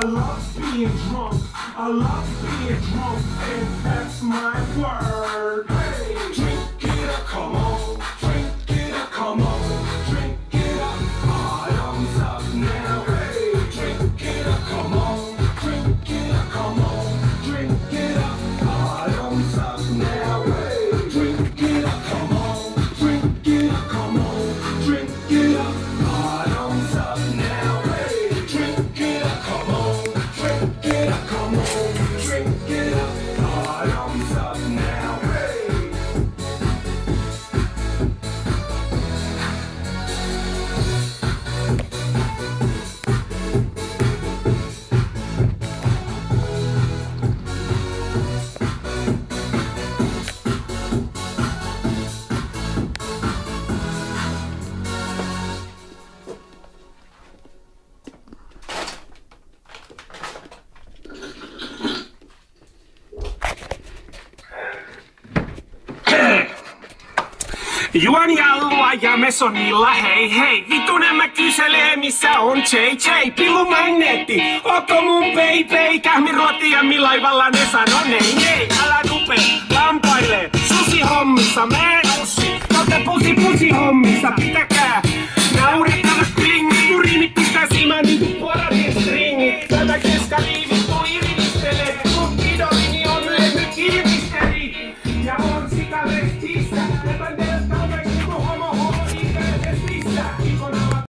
love being drunk. I love being drunk, and that's my word. Hey, drink it up, come on. Drink it up, come on. Drink it up, bottoms up now. Hey, drink it up, come on. Drink it up, come on. Drink it up, bottoms up now. Hey, drink it up, come on. Drink it up, come on. Drink it up, bottoms up now. Hey, drink it up, come on. Drink it up, come on. Drink it up, bottoms up now. Hey. Juon jallua ja mesonilla hei hei. Vitunen mä kyselee missä on JJ. Pillumagneetti, ootko mun baby? Kähmi rotiammi laivalla ne sano nei. Älä rupe lampaile susi hommissa. Mä en ussi, joten pusi hommissa. Pitäkää